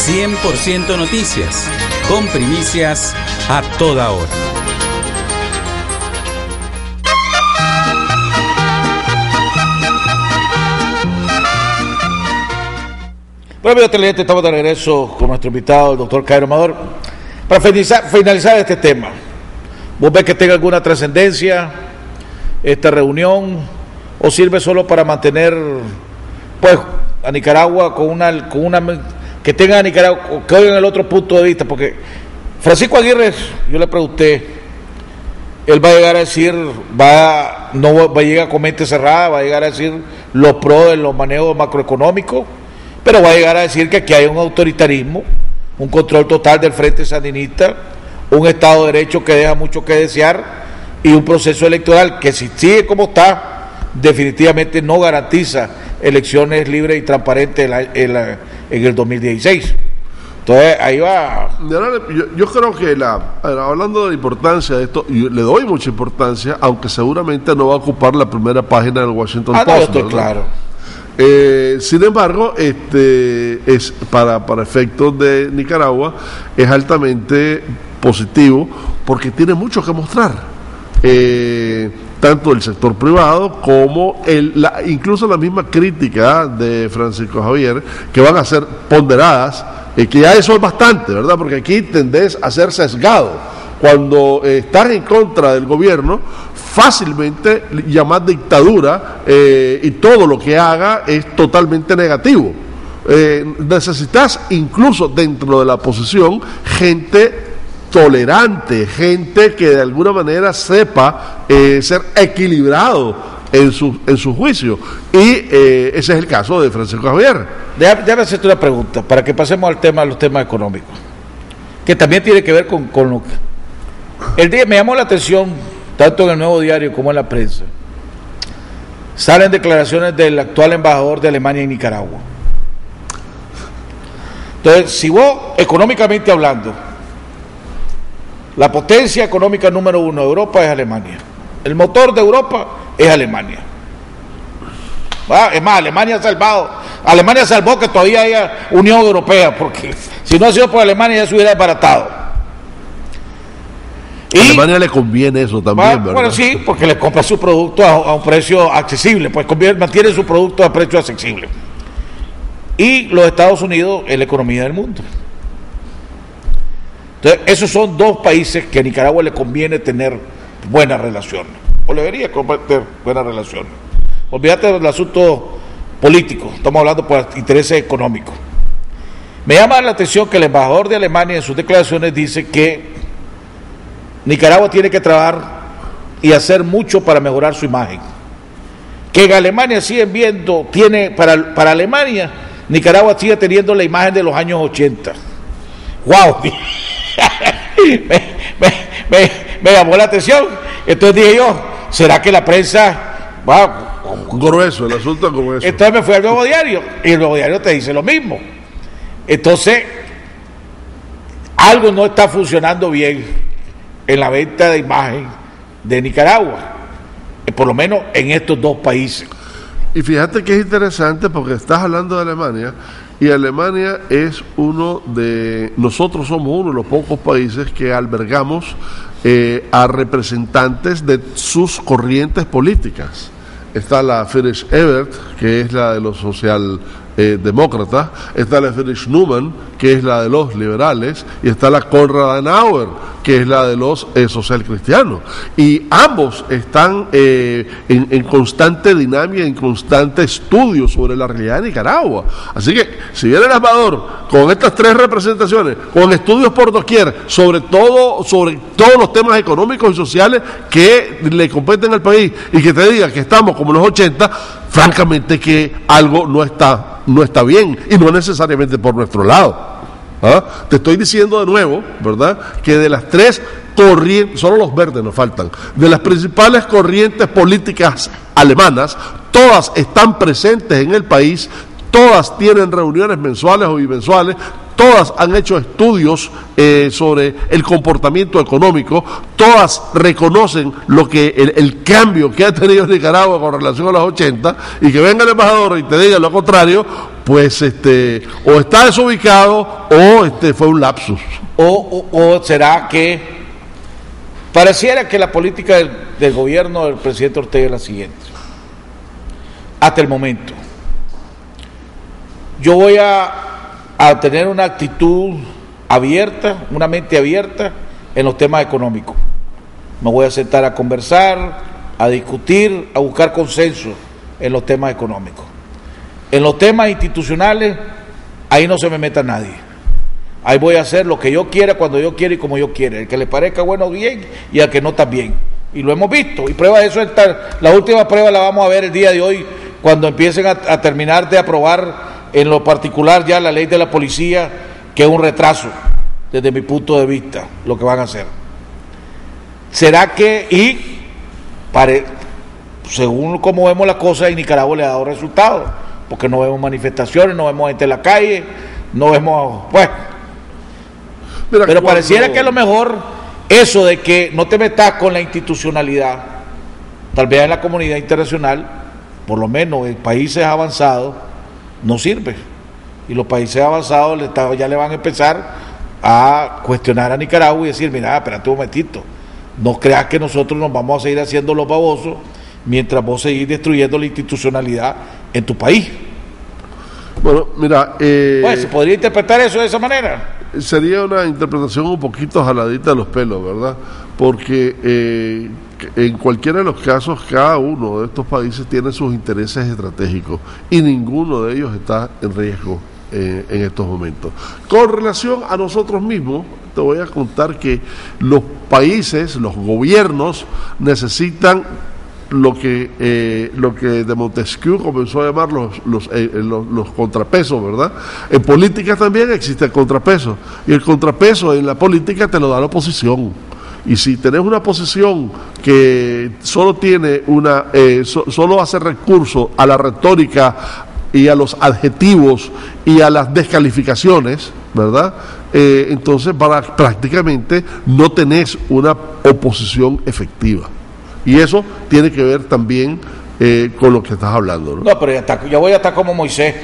100% noticias, con primicias a toda hora. Bueno, amigos televidentes, estamos de regreso con nuestro invitado, el doctor Cairo Amador. Para finalizar este tema, ¿vos ves que tenga alguna trascendencia esta reunión o sirve solo para mantener pues a Nicaragua con una que tenga a Nicaragua, que oigan el otro punto de vista? Porque Francisco Aguirre, yo le pregunté, él va a llegar a decir, no va a llegar con mente cerrada, va a llegar a decir los pros de los manejos macroeconómicos, pero va a llegar a decir que aquí hay un autoritarismo, un control total del Frente Sandinista, un Estado de Derecho que deja mucho que desear y un proceso electoral que, si sigue como está, definitivamente no garantiza elecciones libres y transparentes en el 2016. Entonces ahí va. Yo creo que hablando de la importancia de esto, yo le doy mucha importancia, aunque seguramente no va a ocupar la primera página del Washington Post. No, estoy claro. Sin embargo, es para efectos de Nicaragua es altamente positivo porque tiene mucho que mostrar, tanto el sector privado como incluso la misma crítica de Francisco Javier, que van a ser ponderadas, que ya eso es bastante, ¿verdad? Porque aquí tendés a ser sesgado cuando están en contra del gobierno, fácilmente llamar dictadura y todo lo que haga es totalmente negativo. Necesitas incluso dentro de la oposición gente tolerante, gente que de alguna manera sepa ser equilibrado en su juicio, y ese es el caso de Francisco Javier. Déjame hacerte una pregunta para que pasemos al tema de los temas económicos, que también tiene que ver con lo que el día me llamó la atención, tanto en el Nuevo Diario como en la prensa. Salen declaraciones del actual embajador de Alemania en Nicaragua. Entonces, si vos, económicamente hablando, la potencia económica número 1 de Europa es Alemania, el motor de Europa es Alemania. Es más, Alemania salvó que todavía haya Unión Europea, porque si no ha sido por Alemania ya se hubiera desbaratado. A Alemania le conviene eso también, ¿verdad? Bueno, sí, porque le compra su producto a un precio accesible, pues mantiene su producto a precio accesible. Y los Estados Unidos es la economía del mundo. Entonces, esos son dos países que a Nicaragua le conviene tener buenas relaciones, o debería tener buenas relaciones. Olvídate del asunto político, estamos hablando por intereses económicos. Me llama la atención que el embajador de Alemania en sus declaraciones dice que Nicaragua tiene que trabajar y hacer mucho para mejorar su imagen. Que en Alemania siguen viendo, para Alemania, Nicaragua sigue teniendo la imagen de los años 80. ¡Wow! me llamó la atención. Entonces dije yo, ¿será que la prensa va grueso, el asunto es grueso? Entonces me fui al Nuevo Diario y el Nuevo Diario te dice lo mismo. Entonces, algo no está funcionando bien en la venta de imagen de Nicaragua, por lo menos en estos dos países. Y fíjate que es interesante porque estás hablando de Alemania, y Alemania es nosotros somos uno de los pocos países que albergamos a representantes de sus corrientes políticas. Está la Friedrich Ebert, que es la de los socialdemócratas, está la Friedrich Naumann, que es la de los liberales, y está la Konrad Adenauer, que es la de los socialcristianos. Y ambos están en constante dinámica, en constante estudio sobre la realidad de Nicaragua. Así que, si viene el embajador con estas tres representaciones, con estudios por doquier, sobre todos los temas económicos y sociales que le competen al país, y que te diga que estamos como en los 80, francamente que algo no está bien, y no necesariamente por nuestro lado. Te estoy diciendo de nuevo, ¿verdad?, que de las tres corrientes, solo los verdes nos faltan, de las principales corrientes políticas alemanas, todas están presentes en el país, todas tienen reuniones mensuales o bimensuales, todas han hecho estudios sobre el comportamiento económico, todas reconocen el cambio que ha tenido Nicaragua con relación a los 80, y que venga el embajador y te diga lo contrario, pues o está desubicado o fue un lapsus. O será que pareciera que la política del gobierno del presidente Ortega es la siguiente. Hasta el momento, yo voy a tener una actitud abierta, una mente abierta en los temas económicos. Me voy a sentar a conversar, a discutir, a buscar consenso en los temas económicos. En los temas institucionales, ahí no se me meta nadie. Ahí voy a hacer lo que yo quiera, cuando yo quiera y como yo quiera. El que le parezca bueno, bien, y al que no, también. Y lo hemos visto. Y prueba de eso, la última prueba la vamos a ver el día de hoy, cuando empiecen a terminar de aprobar en lo particular ya la ley de la policía, que es un retraso desde mi punto de vista lo que van a hacer. ¿Será que, según cómo vemos las cosas, en Nicaragua le ha dado resultados? Porque no vemos manifestaciones, no vemos gente en la calle, no vemos, pero pareciera que a lo mejor eso de que no te metas con la institucionalidad, tal vez en la comunidad internacional, por lo menos en países avanzados, no sirve. Y los países avanzados ya le van a empezar a cuestionar a Nicaragua y decir, mira, espérate un momentito, no creas que nosotros nos vamos a seguir haciendo los babosos mientras vos seguís destruyendo la institucionalidad en tu país. Bueno, mira, ¿se podría interpretar eso de esa manera? sería una interpretación un poquito jaladita de los pelos, ¿verdad? Porque en cualquiera de los casos, cada uno de estos países tiene sus intereses estratégicos y ninguno de ellos está en riesgo en estos momentos. Con relación a nosotros mismos, te voy a contar que los países, los gobiernos necesitan lo que de Montesquieu comenzó a llamar los contrapesos, ¿verdad? En política también existe el contrapeso, y el contrapeso en la política te lo da la oposición. Y si tenés una posición que solo tiene solo hace recurso a la retórica y a los adjetivos y a las descalificaciones, ¿verdad? Entonces prácticamente no tenés una oposición efectiva. Y eso tiene que ver también con lo que estás hablando, ¿no? No, pero ya voy a estar como Moisés.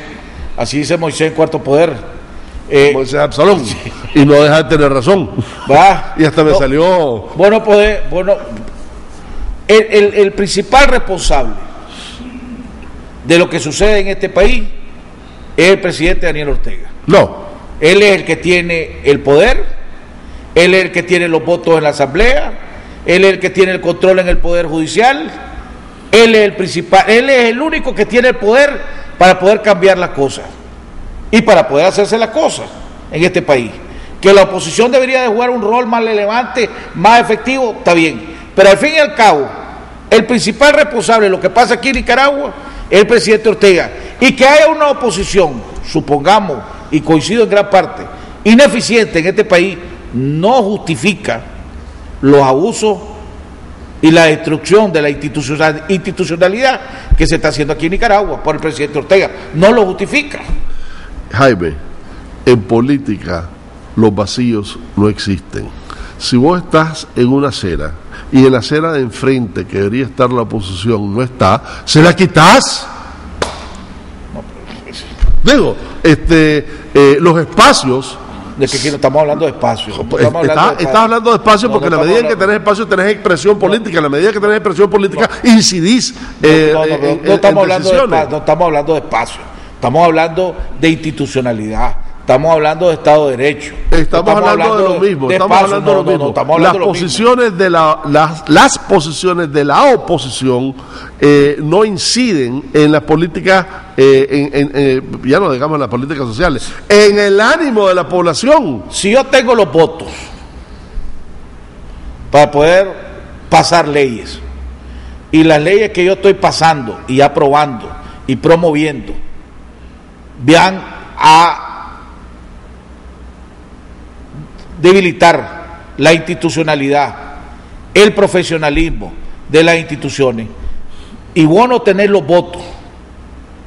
Así dice Moisés en Cuarto Poder. Moisés Absalón. Sí. Y no deja de tener razón. ¿Va? Y hasta me salió... El principal responsable de lo que sucede en este país es el presidente Daniel Ortega. No. Él es el que tiene el poder, él es el que tiene los votos en la asamblea, él es el que tiene el control en el poder judicial, él es el principal, él es el único que tiene el poder para poder cambiar las cosas y para poder hacerse las cosas en este país. Que la oposición debería de jugar un rol más relevante, más efectivo, está bien, pero al fin y al cabo el principal responsable de lo que pasa aquí en Nicaragua es el presidente Ortega. Y que haya una oposición, supongamos, y coincido en gran parte, ineficiente en este país, no justifica los abusos y la destrucción de la institucionalidad que se está haciendo aquí en Nicaragua por el presidente Ortega. No lo justifica. Jaime, en política los vacíos no existen. Si vos estás en una acera y en la acera de enfrente, que debería estar la oposición, no está, ¿se la quitas? Digo, los espacios... De que no estamos hablando de espacio. Estás hablando de espacio porque en la medida en que tenés espacio tenés expresión política. En la medida que tenés expresión política incidís no estamos hablando de espacio. Estamos hablando de institucionalidad. Estamos hablando de Estado de Derecho. Estamos hablando de lo mismo. Las posiciones de la oposición no inciden en las políticas, ya no digamos en las políticas sociales, en el ánimo de la población. Si yo tengo los votos para poder pasar leyes, y las leyes que yo estoy pasando y aprobando y promoviendo van a debilitar la institucionalidad, el profesionalismo de las instituciones, y vos no tenés los votos,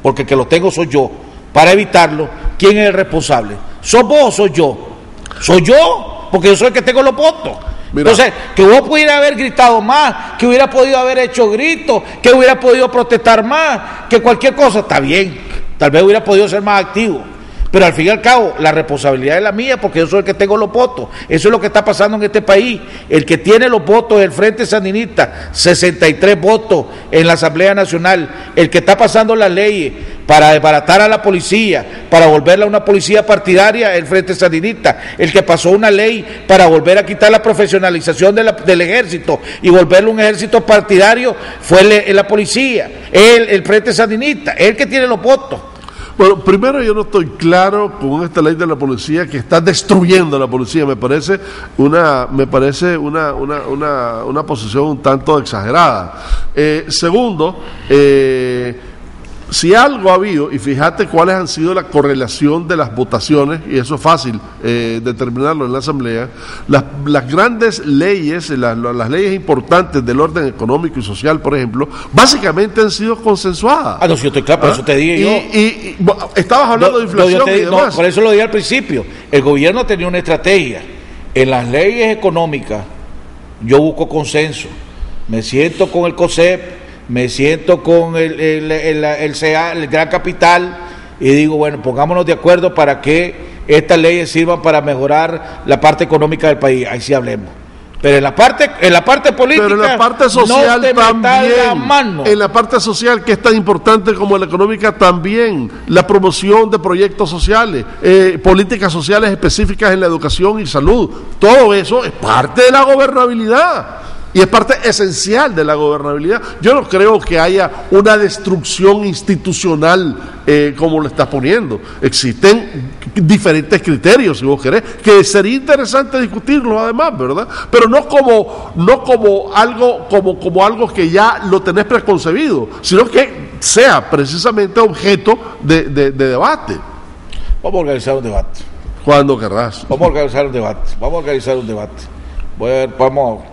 porque el que los tengo soy yo, para evitarlo, ¿quién es el responsable? ¿Sos vos o soy yo? Soy yo, porque yo soy el que tengo los votos. Mira. Entonces, que vos pudieras haber gritado más, que hubiera podido haber hecho gritos, que hubiera podido protestar más, que cualquier cosa, está bien, tal vez hubiera podido ser más activo. Pero al fin y al cabo, la responsabilidad es la mía porque yo soy el que tengo los votos. Eso es lo que está pasando en este país. El que tiene los votos es el Frente Sandinista, 63 votos en la Asamblea Nacional. El que está pasando las leyes para desbaratar a la policía, para volverla una policía partidaria, es el Frente Sandinista. El que pasó una ley para volver a quitar la profesionalización del ejército y volverlo un ejército partidario fue la policía, el Frente Sandinista, es el que tiene los votos. Bueno, primero yo no estoy claro con esta ley de la policía que está destruyendo a la policía. Me parece una posición un tanto exagerada. Segundo, si algo ha habido, y fíjate cuáles han sido la correlación de las votaciones, y eso es fácil determinarlo en la Asamblea, las grandes leyes, las leyes importantes del orden económico y social, por ejemplo, básicamente han sido consensuadas. No, si yo estoy claro, por eso te dije yo. Y estabas hablando de inflación y demás. Por eso lo dije al principio. El gobierno tenía una estrategia. En las leyes económicas, yo busco consenso. Me siento con el COSEP, me siento con el CA, el Gran Capital, y digo, bueno, pongámonos de acuerdo para que estas leyes sirvan para mejorar la parte económica del país. Ahí sí hablemos. Pero en la parte política, pero en la parte social no te también, la mano. En la parte social, que es tan importante como en la económica, también la promoción de proyectos sociales, políticas sociales específicas en la educación y salud, todo eso es parte de la gobernabilidad y es parte esencial de la gobernabilidad. Yo no creo que haya una destrucción institucional como lo estás poniendo. Existen diferentes criterios, si vos querés, que sería interesante discutirlos además, ¿verdad? Pero no como algo que ya lo tenés preconcebido, sino que sea precisamente objeto de debate. Vamos a organizar un debate. Cuando querrás. Vamos a organizar un debate. Voy a ver, vamos,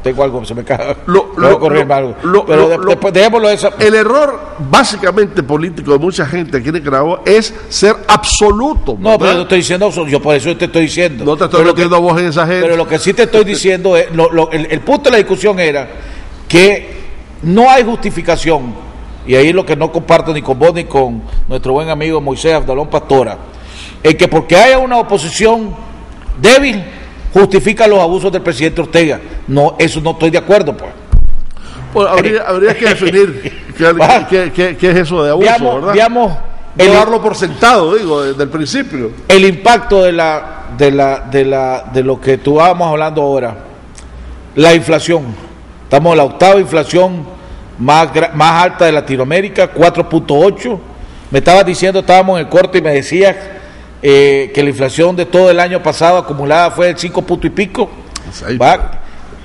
tengo algo, se me cae. Después dejémoslo eso. El error básicamente político de mucha gente aquí en Nicaragua es ser absoluto. No, pero no estoy diciendo, yo por eso te estoy diciendo. No te estoy metiendo a vos en esa gente. Pero lo que sí te estoy diciendo es, el punto de la discusión era que no hay justificación, y ahí lo que no comparto ni con vos ni con nuestro buen amigo Moisés Abdalón Pastora, es que porque haya una oposición débil, justifica los abusos del presidente Ortega. No, eso no estoy de acuerdo, pues. Bueno, habría que definir qué es eso de abuso, ¿verdad? Llevarlo por sentado, digo, desde el principio. El impacto de lo que tú estábamos hablando ahora, la inflación. Estamos en la octava inflación más alta de Latinoamérica, 4.8. Me estabas diciendo, estábamos en el corte y me decías que la inflación de todo el año pasado acumulada fue del 5 punto y pico.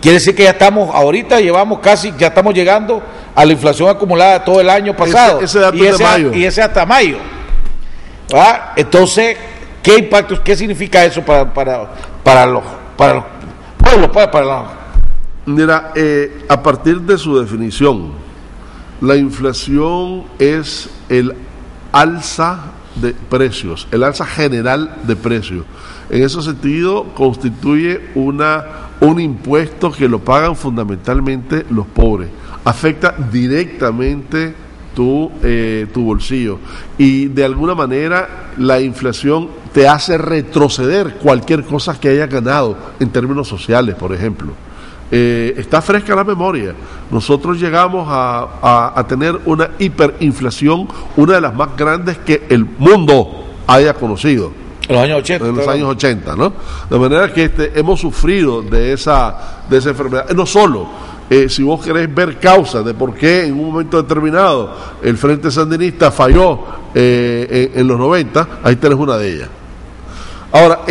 Quiere decir que ya estamos, ahorita ya estamos llegando a la inflación acumulada de todo el año pasado. Ese dato de mayo. Y ese hasta mayo. Entonces, ¿qué impactos, qué significa eso para los pueblos? Mira, a partir de su definición, la inflación es el alza de precios, el alza general de precios. En ese sentido constituye un impuesto que lo pagan fundamentalmente los pobres, afecta directamente tu bolsillo y de alguna manera la inflación te hace retroceder cualquier cosa que haya ganado en términos sociales, por ejemplo. Está fresca la memoria. Nosotros llegamos a tener una hiperinflación, una de las más grandes que el mundo haya conocido. En los años 80. En los años 80, ¿no? De manera que hemos sufrido de esa enfermedad. No solo, si vos querés ver causas de por qué en un momento determinado el Frente Sandinista falló en los 90, ahí tenés una de ellas. Ahora,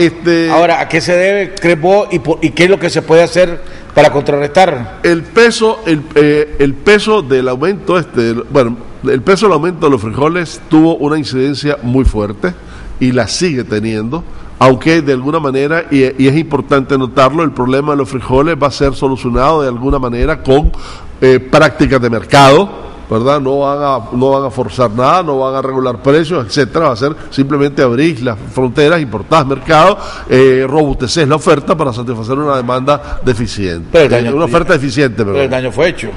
¿a qué se debe, crees vos, y qué es lo que se puede hacer para contrarrestar? El peso del aumento el peso del aumento de los frijoles tuvo una incidencia muy fuerte y la sigue teniendo, aunque de alguna manera, y es importante notarlo, el problema de los frijoles va a ser solucionado de alguna manera con prácticas de mercado, ¿verdad? No van a forzar nada, no van a regular precios, etcétera. Va a ser simplemente abrir las fronteras, importar mercado, robustecer la oferta para satisfacer una demanda deficiente. Una oferta eficiente, pero el daño fue hecho.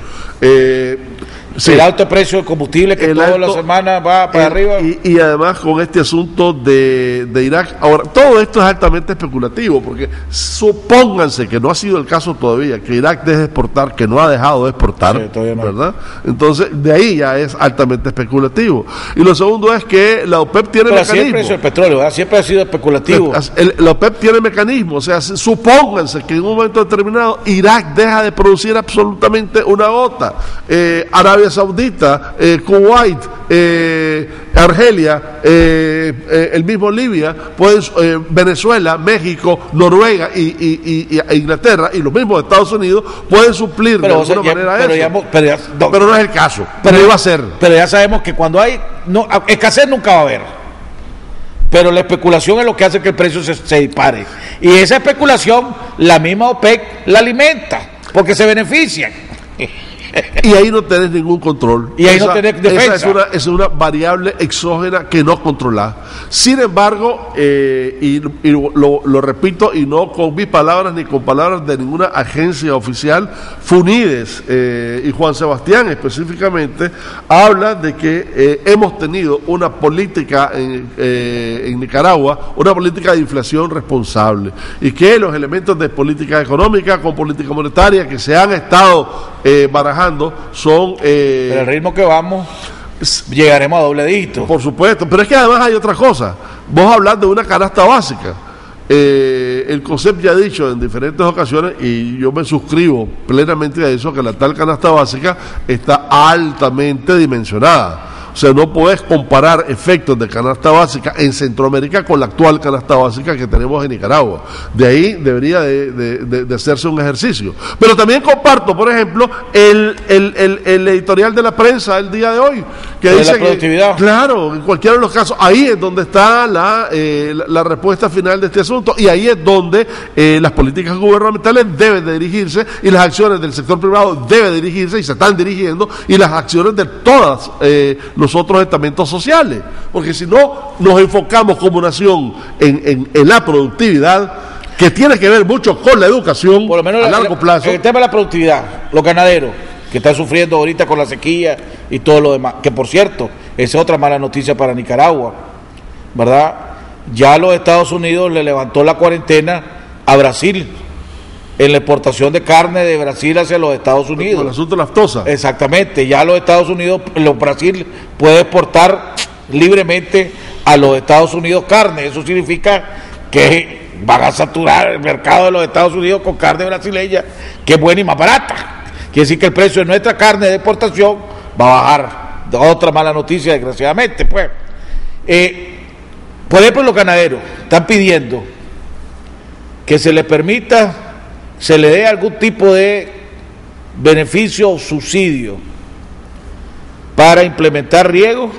Sí. El alto precio del combustible que todas las semanas va para arriba. Y además con este asunto de Irak. Ahora, todo esto es altamente especulativo, porque supónganse que no ha sido el caso todavía, que Irak deje de exportar, que no ha dejado de exportar, ¿verdad? Entonces, de ahí ya es altamente especulativo. Y lo segundo es que la OPEP tiene mecanismos. Así el precio del petróleo, ¿verdad? Siempre ha sido especulativo. La OPEP tiene mecanismos, o sea, supónganse que en un momento determinado Irak deja de producir absolutamente una gota. Arabia Saudita, Kuwait, Argelia, el mismo Libia, Venezuela, México, Noruega e Inglaterra y los mismos Estados Unidos pueden suplir de alguna manera eso. Pero no es el caso. Pero iba a ser. Pero ya sabemos que cuando hay escasez nunca va a haber. Pero la especulación es lo que hace que el precio se dispare. Y esa especulación la misma OPEC la alimenta porque se benefician. Y ahí no tenés ningún control. Y ahí no tenés defensa. Esa es una variable exógena que no controlás. Sin embargo, y lo repito, y no con mis palabras ni con palabras de ninguna agencia oficial, FUNIDES y Juan Sebastián específicamente habla de que hemos tenido una política en Nicaragua, una política de inflación responsable, y que los elementos de política económica con política monetaria que se han estado barajando son... Pero el ritmo que vamos, llegaremos a doble dígito. Por supuesto, pero es que además hay otra cosa. Vos hablas de una canasta básica. El CONCEP ya ha dicho en diferentes ocasiones, y yo me suscribo plenamente a eso, que la tal canasta básica está altamente dimensionada. O sea, no puedes comparar efectos de canasta básica en Centroamérica con la actual canasta básica que tenemos en Nicaragua. De ahí debería de hacerse un ejercicio. Pero también comparto, por ejemplo, el editorial de la prensa el día de hoy, que dice la productividad. Claro, en cualquiera de los casos, ahí es donde está la respuesta final de este asunto, y ahí es donde las políticas gubernamentales deben de dirigirse, y las acciones del sector privado deben dirigirse, y se están dirigiendo, y las acciones de todas los otros estamentos sociales, porque si no nos enfocamos como nación en la productividad, que tiene que ver mucho con la educación, por lo menos a largo plazo. El tema de la productividad, los ganaderos que están sufriendo ahorita con la sequía y todo lo demás, que por cierto, esa es otra mala noticia para Nicaragua, ¿verdad? Ya los Estados Unidos le levantó la cuarentena a Brasil en la exportación de carne de Brasil hacia los Estados Unidos. El asunto de lactosa. Exactamente, ya los Estados Unidos, Brasil puede exportar libremente a los Estados Unidos carne. Eso significa que van a saturar el mercado de los Estados Unidos con carne brasileña, que es buena y más barata. Quiere decir que el precio de nuestra carne de exportación va a bajar. Otra mala noticia, desgraciadamente, pues. Por ejemplo, los ganaderos están pidiendo que se les permita, se le dé algún tipo de beneficio o subsidio para implementar riego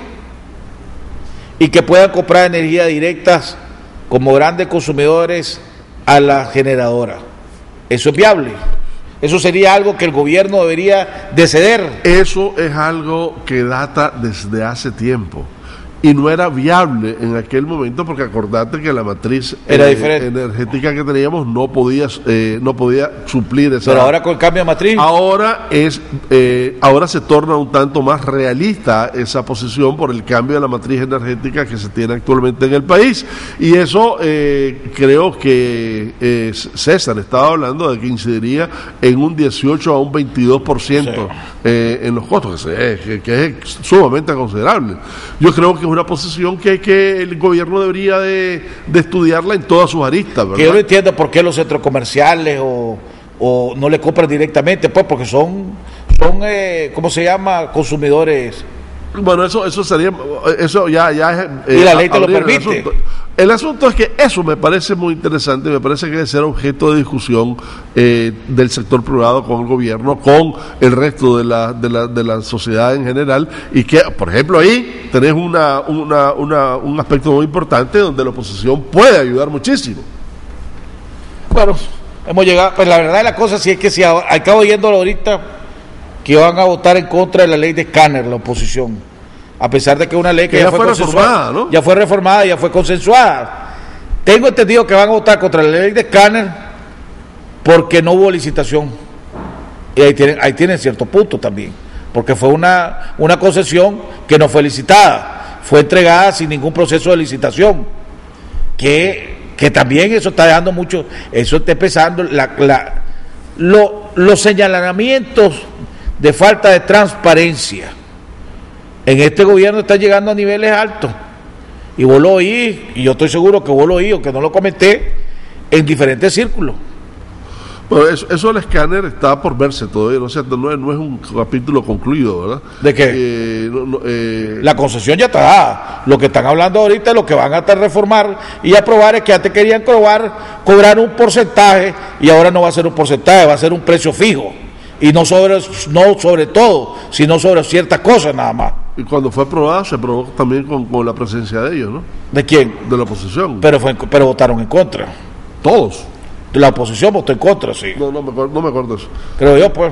y que puedan comprar energía directas como grandes consumidores a la generadora. ¿Eso es viable? Eso sería algo que el gobierno debería de ceder. Eso es algo que data desde hace tiempo. Y no era viable en aquel momento, porque acordate que la matriz energética que teníamos no podía suplir esa. Pero ahora con el cambio de matriz. Ahora se torna un tanto más realista esa posición por el cambio de la matriz energética que se tiene actualmente en el país. Y eso creo que César estaba hablando de que incidiría en un 18 a un 22% en los costos, que es sumamente considerable. Yo creo que una posición que el gobierno debería de estudiarla en todas sus aristas, ¿verdad? Que yo no entiendo por qué los centros comerciales o no le compran directamente, pues porque son ¿cómo se llama? Consumidores. Bueno, eso ya es... y la ley te lo permite. El asunto es que eso me parece muy interesante, me parece que debe ser objeto de discusión del sector privado con el gobierno, con el resto de la sociedad en general, y que, por ejemplo, ahí tenés un aspecto muy importante donde la oposición puede ayudar muchísimo. Bueno, hemos llegado, pues la verdad de la cosa sí es que si acabo oyéndolo ahorita, que van a votar en contra de la ley de escáner, la oposición. A pesar de que es una ley que ya fue reformada, ¿no? Ya fue reformada, ya fue consensuada. Tengo entendido que van a votar contra la ley de escáner porque no hubo licitación. Y ahí tienen cierto punto también. Porque fue una concesión que no fue licitada. Fue entregada sin ningún proceso de licitación. Que también eso está dejando mucho, eso está empezando, los señalamientos de falta de transparencia en este gobierno están llegando a niveles altos, y vos lo oí, y yo estoy seguro que vos lo oí, aunque no lo comenté, en diferentes círculos. Bueno, eso del escáner está por verse todavía, no es un capítulo concluido, ¿verdad? ¿De qué? La concesión ya está dada. Lo que están hablando ahorita, lo que van a reformar y aprobar es que antes querían cobrar un porcentaje, y ahora no va a ser un porcentaje, va a ser un precio fijo. Y no sobre todo, sino sobre ciertas cosas nada más. Y cuando fue aprobada, se aprobó también con la presencia de ellos, ¿no? ¿De quién? De la oposición. Pero votaron en contra. ¿Todos? La oposición votó en contra, sí. No me acuerdo eso. Creo yo, pues.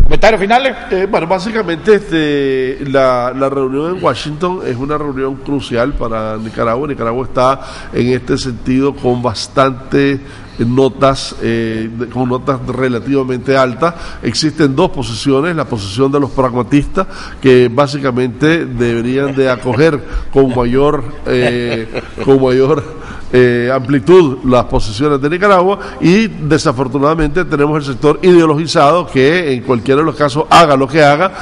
¿Comentarios finales? Bueno, básicamente la reunión en Washington es una reunión crucial para Nicaragua. Nicaragua está en este sentido con bastante notas, con notas relativamente altas. Existen dos posiciones: la posición de los pragmatistas, que básicamente deberían de acoger con mayor amplitud las posiciones de Nicaragua, y desafortunadamente tenemos el sector ideologizado que en cualquiera de los casos, haga lo que haga,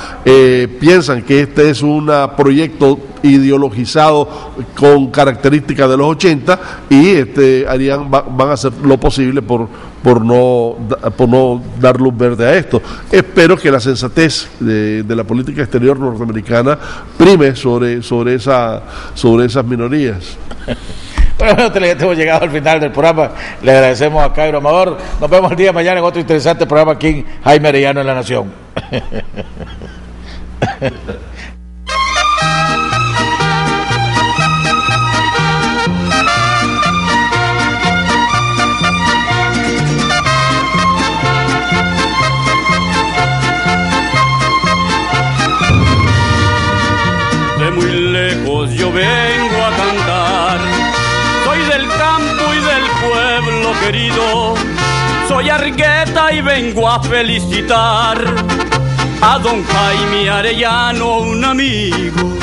piensan que este es un proyecto ideologizado con características de los 80 y van a hacer lo posible por no dar luz verde a esto. Espero que la sensatez de la política exterior norteamericana prime sobre esas minorías. Bueno, hemos llegado al final del programa. Le agradecemos a Cairo Amador. Nos vemos el día de mañana en otro interesante programa aquí en Jaime Arellano en La Nación. De muy lejos yo vengo a cantar. Soy del campo y del pueblo querido. Soy Argueta y vengo a felicitar a don Jaime Arellano, un amigo